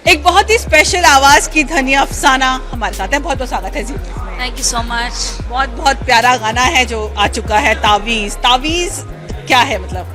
एक बहुत ही स्पेशल आवाज की धनी अफसाना हमारे साथ है, बहुत बहुत स्वागत है जी। Thank you so much. बहुत बहुत प्यारा गाना है जो आ चुका है, तावीज। तावीज क्या है मतलब?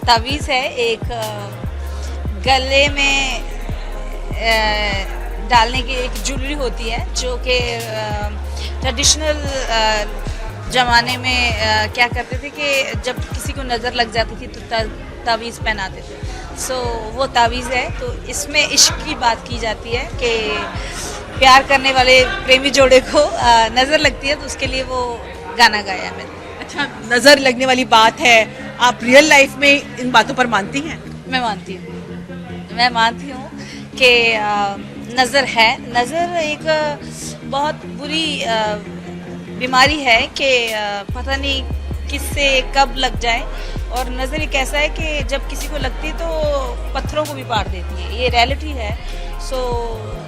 तावीज़ है एक गले में डालने की एक ज्वेलरी होती है जो कि ट्रेडिशनल ज़माने में क्या करते थे कि जब किसी को नज़र लग जाती थी तो तावीज़ पहनाते थे। सो वो तावीज़ है। तो इसमें इश्क की बात की जाती है कि प्यार करने वाले प्रेमी जोड़े को नज़र लगती है तो उसके लिए वो गाना गाया मैंने। अच्छा, नजर लगने वाली बात है, आप रियल लाइफ में इन बातों पर मानती हैं? मैं मानती हूँ कि नज़र है। नज़र एक बहुत बुरी बीमारी है कि पता नहीं किससे कब लग जाए, और नज़र एक ऐसा है कि जब किसी को लगती है तो पत्थरों को भी पाड़ देती है, ये रियलिटी है। सो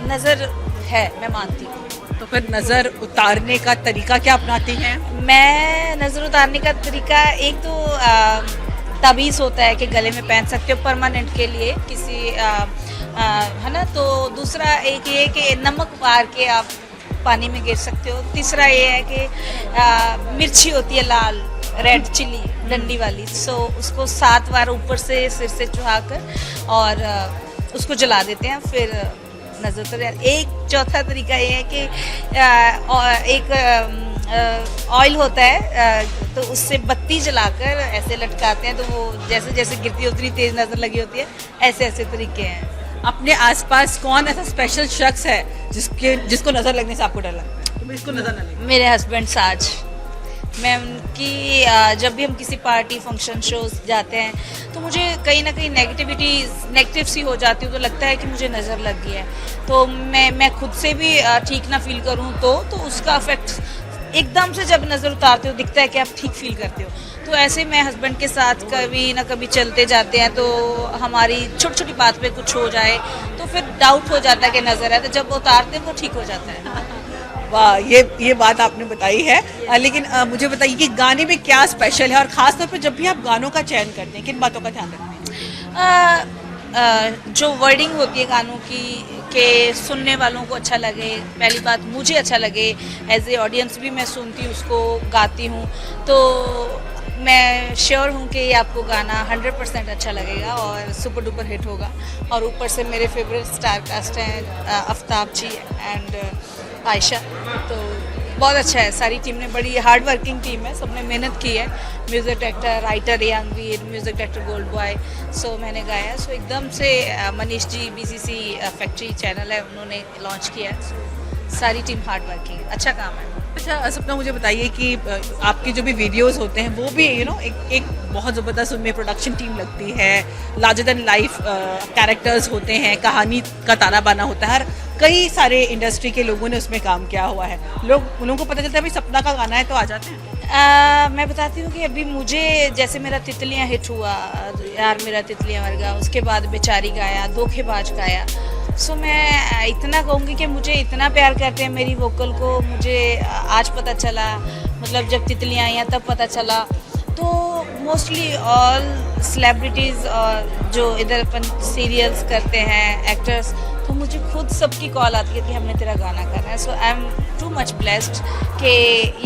नज़र है, मैं मानती हूँ। तो फिर नजर उतारने का तरीका क्या अपनाती हैं? मैं नज़र उतारने का तरीका, एक तो ताबीज़ होता है कि गले में पहन सकते हो परमानेंट के लिए किसी है ना। तो दूसरा एक ये कि नमक मार के आप पानी में गिर सकते हो। तीसरा ये है कि मिर्ची होती है लाल, रेड चिली डंडी वाली, सो उसको 7 बार ऊपर से सिर से चुहाकर और उसको जला देते हैं, फिर नजर उतर जाती है। एक चौथा तरीका ये है कि एक ऑयल होता है, तो उससे बत्ती जलाकर ऐसे लटकाते हैं, तो वो जैसे जैसे गिरती है उतनी तेज नजर लगी होती है। ऐसे ऐसे तरीके हैं। अपने आसपास कौन ऐसा स्पेशल शख्स है जिसको नजर लगने से आपको डर लगता है? तो इसको नजर ना लगे। मेरे हस्बैंड साज, मैं उनकी जब भी हम किसी पार्टी फंक्शन शोज जाते हैं तो मुझे कहीं ना कहीं नेगेटिव सी हो जाती हूँ, तो लगता है कि मुझे नज़र लग गई है। तो मैं खुद से भी ठीक ना फील करूँ तो उसका इफेक्ट एकदम से जब नज़र उतारते हो दिखता है कि आप ठीक फील करते हो। तो ऐसे मैं हस्बैंड के साथ कभी ना कभी चलते जाते हैं तो हमारी छोटी छोटी बात पे कुछ हो जाए तो फिर डाउट हो जाता है कि नज़र है, तो जब उतारते हैं वो ठीक हो जाता है। वाह, ये बात आपने बताई है। लेकिन मुझे बताइए कि गाने में क्या स्पेशल है, और खास तौर पे जब भी आप गानों का चयन करते हैं किन बातों का ध्यान रखते हैं? जो वर्डिंग होती है गानों की कि सुनने वालों को अच्छा लगे, पहली बात मुझे अच्छा लगे, एज ए ऑडियंस भी मैं सुनती हूँ उसको, गाती हूँ, तो मैं श्योर हूँ कि ये आपको गाना 100% अच्छा लगेगा और सुपर डुपर हिट होगा। और ऊपर से मेरे फेवरेट स्टार कास्ट हैं आफ्ताब जी एंड आयशा, तो बहुत अच्छा है। सारी टीम ने, बड़ी हार्ड वर्किंग टीम है, सबने मेहनत की है। Music director, writer Youngveer, music director gold boy, so मैंने गाया। सो एकदम से Manish ji BCC factory channel है, उन्होंने लॉन्च किया। सारी टीम हार्ड वर्किंग, अच्छा काम है। अच्छा सपना, मुझे बताइए कि आपके जो भी वीडियोस होते हैं वो भी एक बहुत ज़बरदस्त उनमें प्रोडक्शन टीम लगती है, लार्जर देन लाइफ कैरेक्टर्स होते हैं, कहानी का ताना बाना होता है, कई सारे इंडस्ट्री के लोगों ने उसमें काम किया हुआ है। उन लोगों को पता चलता है भाई सपना का गाना है तो आ जाते हैं। मैं बताती हूँ कि अभी मुझे जैसे मेरा तितलियाँ हिट हुआ, यार मेरा तितलियाँ मर गया, उसके बाद बेचारी गाया, धोखेबाज गाया। सो मैं इतना कहूँगी कि मुझे इतना प्यार करते हैं मेरी वोकल को, मुझे आज पता चला, मतलब जब तितलियाँ आई हैं तब पता चला। तो मोस्टली ऑल सेलिब्रिटीज़ और जो इधर अपन सीरियल्स करते हैं एक्टर्स, तो मुझे खुद सबकी कॉल आती है कि हमने तेरा गाना करना है। So I am too much blessed कि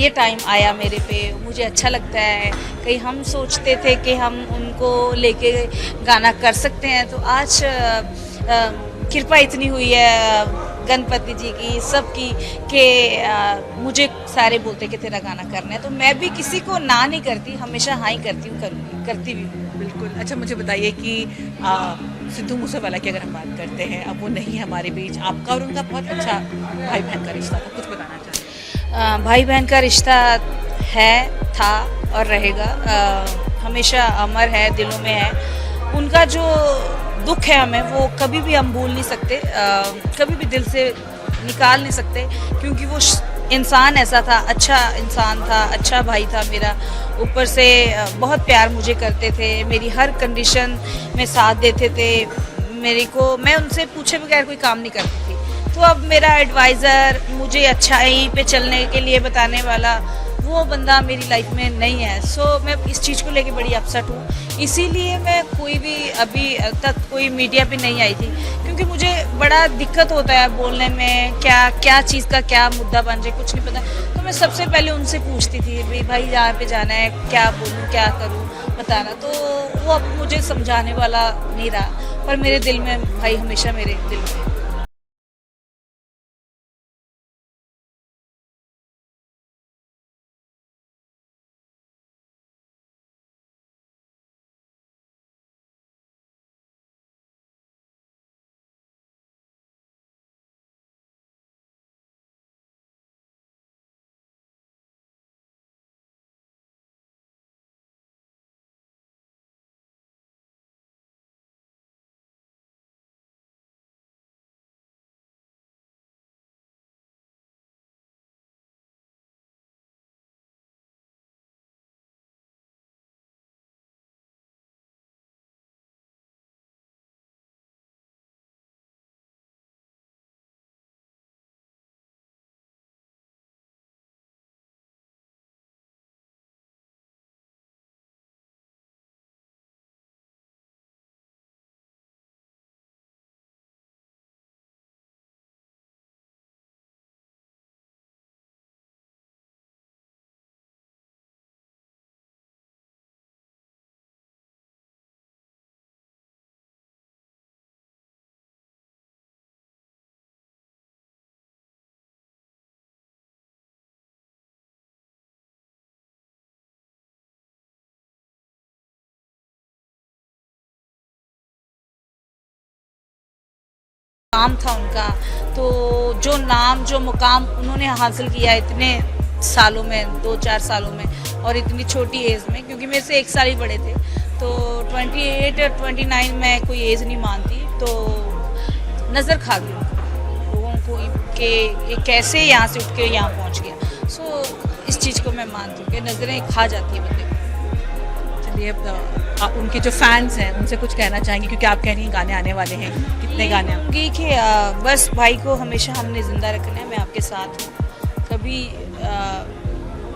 ये टाइम आया मेरे पे, मुझे अच्छा लगता है। कहीं हम सोचते थे कि हम उनको लेके गाना कर सकते हैं, तो आज कृपा इतनी हुई है गणपति जी की, सबकी, कि मुझे सारे बोलते कि तेरा गाना करना है, तो मैं भी किसी को ना नहीं करती, हमेशा हाँ ही करती हूँ, करूँगी, करती भी हूँ। बिल्कुल। अच्छा, मुझे बताइए कि सिद्धू मूसेवाला की अगर हम बात करते हैं, अब वो नहीं हमारे बीच, आपका और उनका बहुत अच्छा भाई बहन का रिश्ता था, कुछ बताना चाहिए? भाई बहन का रिश्ता है, था और रहेगा, हमेशा अमर है, दिलों में है। उनका जो दुख है हमें, वो कभी भी हम भूल नहीं सकते, कभी भी दिल से निकाल नहीं सकते, क्योंकि वो इंसान ऐसा था, अच्छा इंसान था, अच्छा भाई था मेरा। ऊपर से बहुत प्यार मुझे करते थे, मेरी हर कंडीशन में साथ देते थे मेरे को, मैं उनसे पूछे बगैर कोई काम नहीं करती थी। तो अब मेरा एडवाइज़र, मुझे अच्छाई पे चलने के लिए बताने वाला, वो बंदा मेरी लाइफ में नहीं है। सो मैं इस चीज़ को लेके बड़ी अपसेट हूँ इसीलिए मैं कोई भी अभी तक कोई मीडिया पे नहीं आई थी, क्योंकि मुझे बड़ा दिक्कत होता है बोलने में, क्या क्या चीज़ का क्या मुद्दा बन जाए कुछ नहीं पता। तो मैं सबसे पहले उनसे पूछती थी भाई यहाँ पे जाना है, क्या बोलूँ क्या करूँ बताना। तो वो अब मुझे समझाने वाला नहीं रहा, पर मेरे दिल में भाई हमेशा मेरे दिल में है। नाम था उनका, तो जो नाम जो मुकाम उन्होंने हासिल किया इतने सालों में, 2-4 सालों में, और इतनी छोटी एज में, क्योंकि मेरे से 1 साल ही बड़े थे। तो 28 और 29 में कोई एज नहीं मानती, तो नज़र खा गई लोगों को कि ये कैसे यहाँ से उठ के यहाँ पहुँच गया। सो इस चीज़ को मैं मानती हूँ कि नज़रें खा जाती है बंदे को। चलिए, आप उनके जो फैंस हैं उनसे कुछ कहना चाहेंगे, क्योंकि आप कह रही हैं गाने आने वाले हैं, कितने गाने हैं? कि बस भाई को हमेशा हमने ज़िंदा रखना है। मैं आपके साथ हूँ, कभी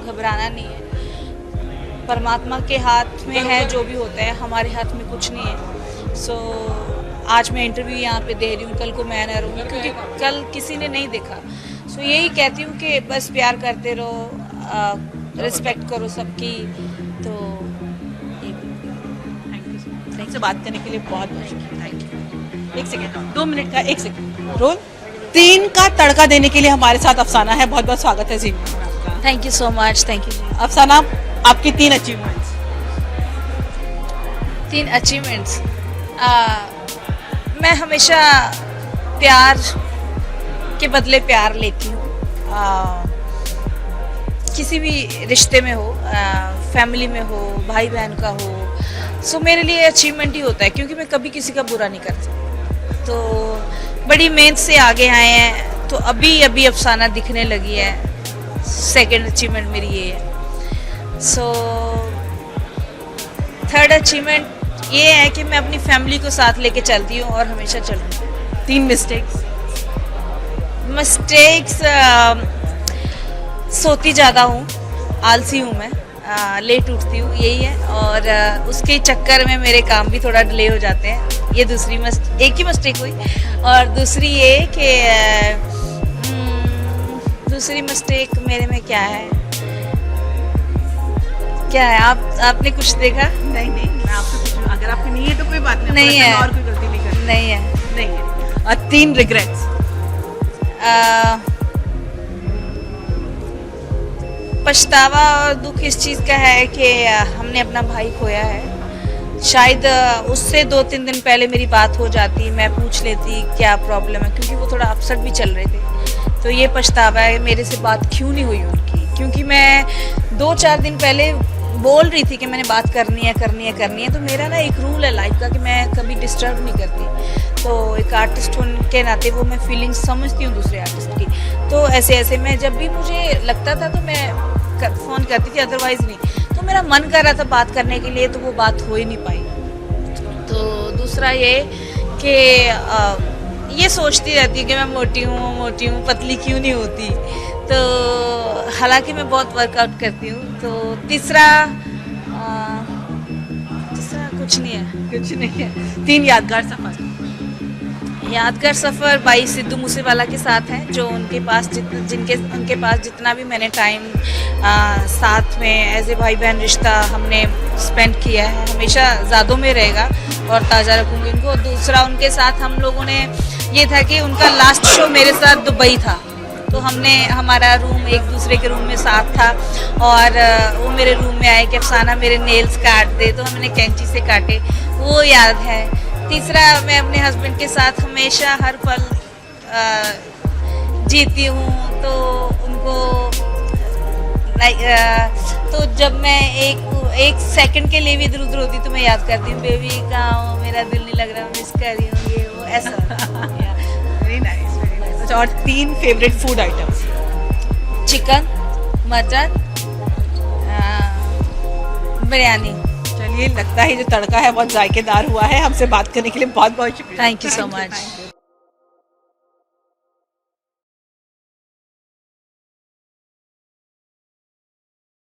घबराना नहीं है। परमात्मा के हाथ में है जो भी होता है, हमारे हाथ में कुछ नहीं है। सो आज मैं इंटरव्यू यहाँ पे दे रही हूँ, कल को मैं ना रहूँ, क्योंकि कल किसी ने नहीं देखा। सो यही कहती हूँ कि बस प्यार करते रहो, रिस्पेक्ट करो सबकी। तो थैंक से बात करने के लिए बहुत बहुत शुक्रिया। Thank you. 1 सेकेंड, 2 मिनट का 1 सेकेंड रोल। 3 का तड़का देने के लिए हमारे साथ अफसाना है। बहुत बहुत स्वागत है जी आपका। Thank you so much. Thank you जी। अफसाना, आपकी 3 अचीवमेंट्स। 3 अचीवमेंट्स। मैं हमेशा प्यार के बदले प्यार लेती हूँ, किसी भी रिश्ते में हो, फैमिली में हो, भाई बहन का हो। सो मेरे लिए अचीवमेंट ही होता है, क्योंकि मैं कभी किसी का बुरा नहीं करती। तो बड़ी मेहनत से आगे आए हैं, तो अभी अभी अफसाना दिखने लगी है। सेकंड अचीवमेंट मेरी ये है। सो थर्ड अचीवमेंट ये है कि मैं अपनी फैमिली को साथ लेके चलती हूँ और हमेशा चलती हूँ। 3 मिस्टेक्स। सोती ज़्यादा हूँ, आलसी हूँ मैं, लेट उठती हूँ, यही है। और उसके चक्कर में मेरे काम भी थोड़ा डिले हो जाते हैं। ये एक ही मिस्टेक हुई। और दूसरी ये कि दूसरी मिस्टेक मेरे में क्या है, आपने कुछ देखा? नहीं, मैं आपसे पूछ रही हूँ, अगर आपकी नहीं है तो कोई बात नहीं। नहीं है, और कोई गलती नहीं करनी। नहीं है। नहीं है। और 3 रिग्रेट्स। पछतावा और दुख इस चीज़ का है कि हमने अपना भाई खोया है। शायद उससे 2-3 दिन पहले मेरी बात हो जाती, मैं पूछ लेती क्या प्रॉब्लम है, क्योंकि वो थोड़ा अपसेट भी चल रहे थे। तो ये पछतावा है मेरे से बात क्यों नहीं हुई उनकी, क्योंकि मैं 2-4 दिन पहले बोल रही थी कि मैंने बात करनी है। तो मेरा ना एक रूल है लाइफ का कि मैं कभी डिस्टर्ब नहीं करती। तो एक आर्टिस्ट होने के नाते वो मैं फीलिंग्स समझती हूँ दूसरे आर्टिस्ट की। तो ऐसे मैं जब भी मुझे लगता था तो मैं फ़ोन करती थी, अदरवाइज़ नहीं। तो मेरा मन कर रहा था बात करने के लिए, तो वो बात हो ही नहीं पाई। तो दूसरा ये कि ये सोचती रहती हूँ कि मैं मोटी हूँ, पतली क्यों नहीं होती। तो हालांकि मैं बहुत वर्कआउट करती हूँ। तो तीसरा कुछ नहीं है। कुछ नहीं है। 3 यादगार सफर। यादगार सफ़र भाई सिद्धू मूसेवाला के साथ है, जो उनके पास उनके पास जितना भी मैंने टाइम साथ में एज ए भाई बहन रिश्ता हमने स्पेंड किया है, हमेशा ज़्यादों में रहेगा और ताज़ा रखूँगी उनको। दूसरा उनके साथ हम लोगों ने ये था कि उनका लास्ट शो मेरे साथ दुबई था, तो हमने हमारा रूम एक दूसरे के रूम में साथ था और वो मेरे रूम में आए कि अफसाना मेरे नेल्स काट दे, तो हमने कैंची से काटे, वो याद है। तीसरा, मैं अपने हस्बैंड के साथ हमेशा हर पल जीती हूँ, तो उनको तो जब मैं एक सेकंड के लिए भी इधर उधर होती तो मैं याद करती हूँ, बेबी कहाँ हो, मेरा दिल नहीं लग रहा, मिस कर रही हूँ, ये वो ऐसा। Very nice, very nice. अच्छा, और 3 favourite food items. Chicken, mutton, biryani. चलिए, लगता है जो तड़का है बहुत जायकेदार हुआ है। हमसे बात करने के लिए बहुत बहुत शुक्रिया। Thank you so much.